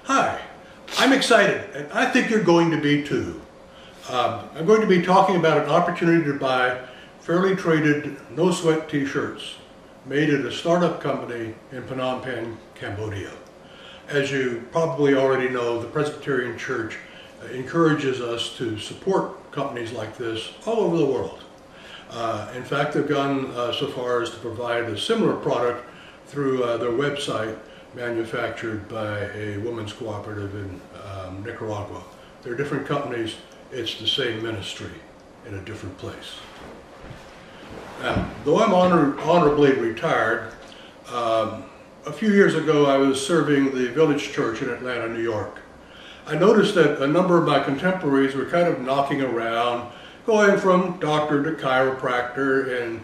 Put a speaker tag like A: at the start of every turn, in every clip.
A: Hi, I'm excited, and I think you're going to be too. I'm going to be talking about an opportunity to buy fairly traded, no-sweat t-shirts made at a startup company in Phnom Penh, Cambodia. As you probably already know, the Presbyterian Church encourages us to support companies like this all over the world. In fact, they've gone so far as to provide a similar product through their website, manufactured by a women's cooperative in Nicaragua. They're different companies, it's the same ministry in a different place. Now, though I'm honorably retired, a few years ago I was serving the Village Church in Atlanta, New York. I noticed that a number of my contemporaries were kind of knocking around, going from doctor to chiropractor and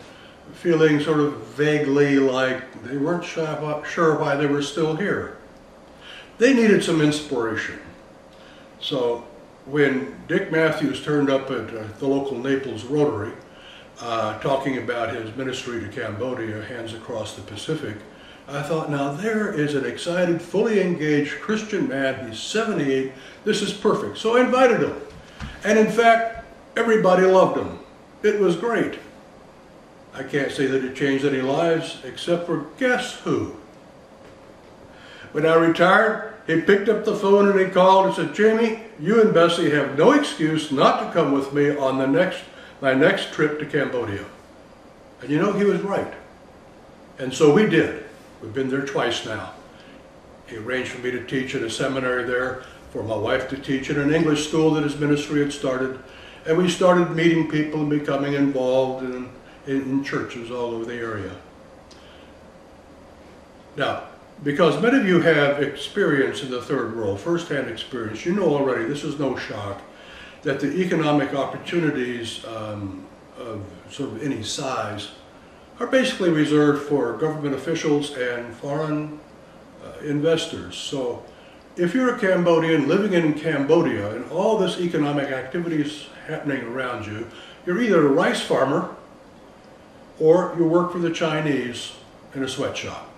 A: feeling sort of vaguely like they weren't sure why they were still here. They needed some inspiration. So when Dick Matthews turned up at the local Naples Rotary, talking about his ministry to Cambodia, Hands Across the Pacific, I thought, now there is an excited, fully engaged Christian man. He's 78. This is perfect. So I invited him. And in fact, everybody loved him. It was great. I can't say that it changed any lives, except for guess who? When I retired, he picked up the phone and he called and said, Jamie, you and Bessie have no excuse not to come with me on my next trip to Cambodia. And you know, he was right. And so we did. We've been there twice now. He arranged for me to teach at a seminary there, for my wife to teach in an English school that his ministry had started. And we started meeting people and becoming involved in churches all over the area. Now, because many of you have experience in the third world, first-hand experience, you know already, this is no shock, that the economic opportunities of sort of any size are basically reserved for government officials and foreign investors. So if you're a Cambodian living in Cambodia and all this economic activity is happening around you, you're either a rice farmer or you work for the Chinese in a sweatshop.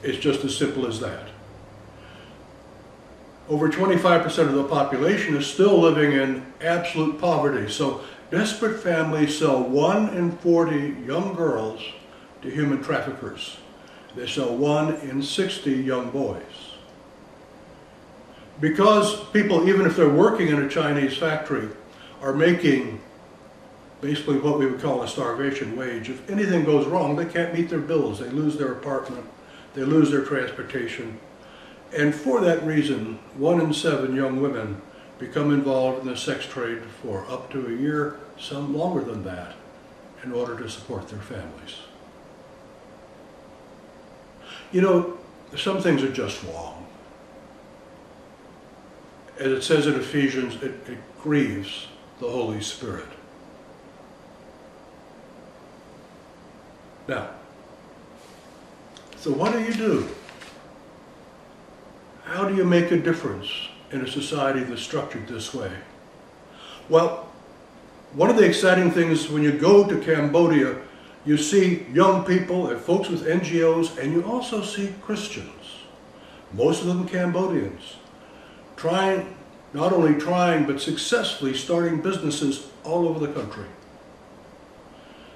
A: It's just as simple as that. Over 25% of the population is still living in absolute poverty. So desperate families sell 1 in 40 young girls to human traffickers. They sell 1 in 60 young boys. Because people, even if they're working in a Chinese factory, are making basically what we would call a starvation wage. If anything goes wrong, they can't meet their bills. They lose their apartment. They lose their transportation. And for that reason, 1 in 7 young women become involved in the sex trade for up to a year, some longer than that, in order to support their families. You know, some things are just wrong. As it says in Ephesians, it grieves the Holy Spirit. Now, so what do? How do you make a difference in a society that's structured this way? Well, one of the exciting things when you go to Cambodia, you see young people and folks with NGOs, and you also see Christians, most of them Cambodians, not only trying, but successfully starting businesses all over the country.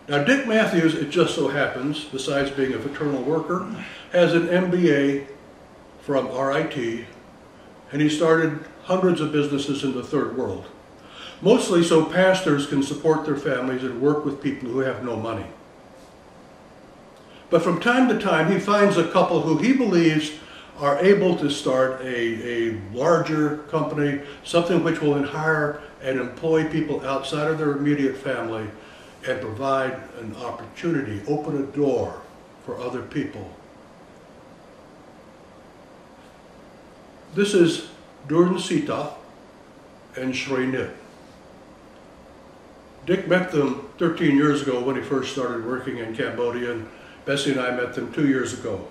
A: Now, Dick Matthews, it just so happens, besides being a fraternal worker, has an MBA from RIT, and he started hundreds of businesses in the third world, mostly so pastors can support their families and work with people who have no money. But from time to time, he finds a couple who he believes are able to start a larger company, something which will hire and employ people outside of their immediate family and provide an opportunity, open a door for other people. This is Durn Sita and Shri Nit. Dick met them 13 years ago when he first started working in Cambodia, and Bessie and I met them 2 years ago.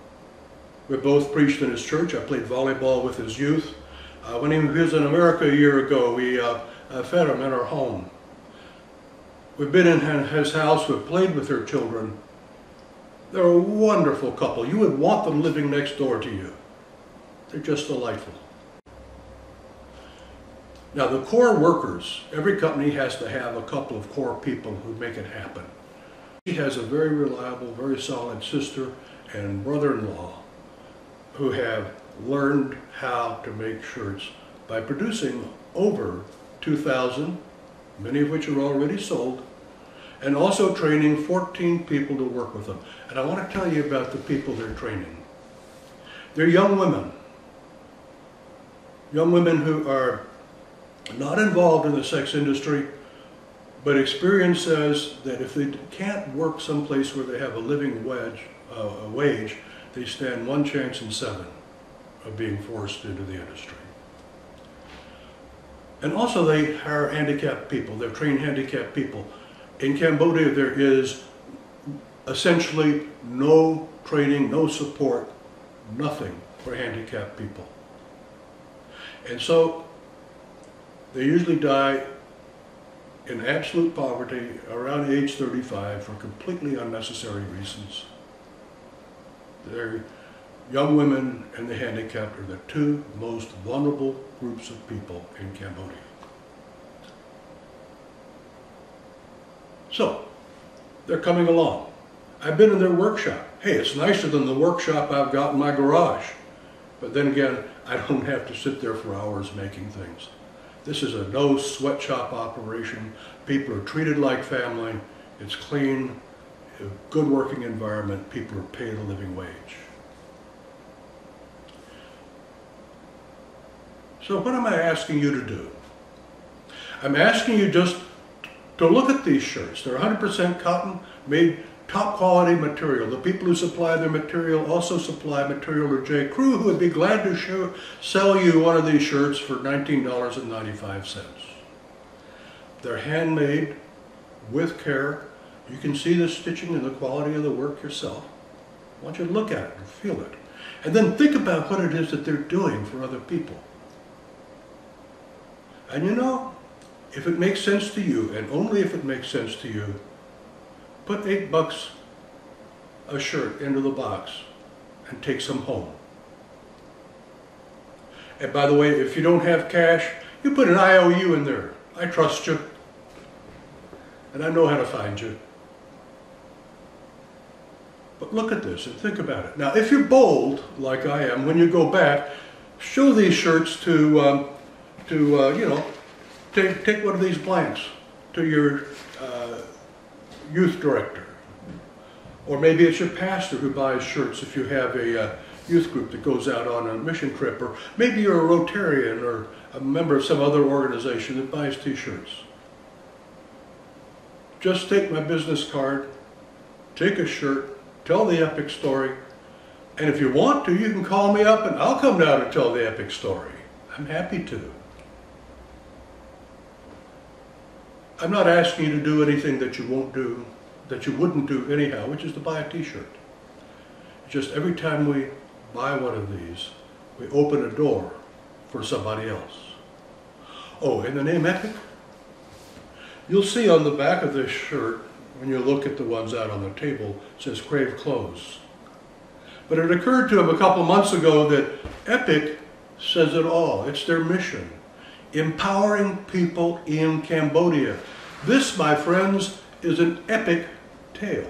A: We both preached in his church. I played volleyball with his youth. When he was in America a year ago, we fed him in our home. We've been in his house, we've played with their children. They're a wonderful couple. You would want them living next door to you. They're just delightful. Now the core workers, every company has to have a couple of core people who make it happen. She has a very reliable, very solid sister and brother-in-law who have learned how to make shirts by producing over 2,000, many of which are already sold, and also training 14 people to work with them. And I want to tell you about the people they're training. They're young women who are not involved in the sex industry, but experience says that if they can't work someplace where they have a living wage, they stand one chance in 7 of being forced into the industry. And also they hire handicapped people, they've trained handicapped people. In Cambodia there is essentially no training, no support, nothing for handicapped people. And so they usually die in absolute poverty around age 35 for completely unnecessary reasons. They're young women and the handicapped are the 2 most vulnerable groups of people in Cambodia. So, they're coming along. I've been in their workshop. Hey, it's nicer than the workshop I've got in my garage. But then again, I don't have to sit there for hours making things. This is a no sweatshop operation. People are treated like family. It's clean, a good working environment. People are paid a living wage. So what am I asking you to do? I'm asking you just to look at these shirts. They're 100% cotton, made top quality material. The people who supply their material also supply material to J. Crew, who would be glad to sell you one of these shirts for $19.95. They're handmade with care. You can see the stitching and the quality of the work yourself. I want you to look at it and feel it. And then think about what it is that they're doing for other people. And you know, if it makes sense to you, and only if it makes sense to you, put $8 a shirt into the box and take some home. And by the way, if you don't have cash, you put an IOU in there. I trust you. And I know how to find you. But look at this and think about it. Now, if you're bold, like I am, when you go back, show these shirts to you know, take one of these blanks to your youth director. Or maybe it's your pastor who buys shirts if you have a youth group that goes out on a mission trip. Or maybe you're a Rotarian or a member of some other organization that buys t-shirts. Just take my business card, take a shirt, tell the epic story, and if you want to, you can call me up and I'll come down and tell the epic story. I'm happy to. I'm not asking you to do anything that you won't do, that you wouldn't do anyhow, which is to buy a t-shirt. Just every time we buy one of these, we open a door for somebody else. Oh, and the name Epic? You'll see on the back of this shirt, when you look at the ones out on the table, it says Crave Clothes. But it occurred to him a couple months ago that Epic says it all. It's their mission. Empowering people in Cambodia. This, my friends, is an epic tale.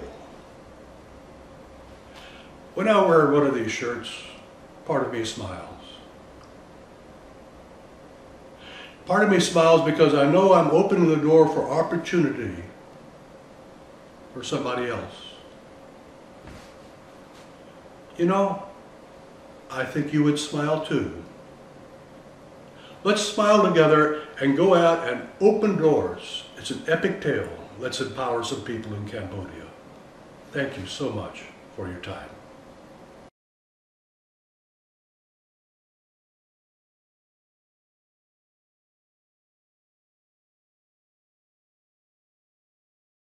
A: When I wear one of these shirts, part of me smiles. Part of me smiles because I know I'm opening the door for opportunity for somebody else. You know, I think you would smile too. Let's smile together and go out and open doors. It's an epic tale. Let's empower some people in Cambodia. Thank you so much for your time.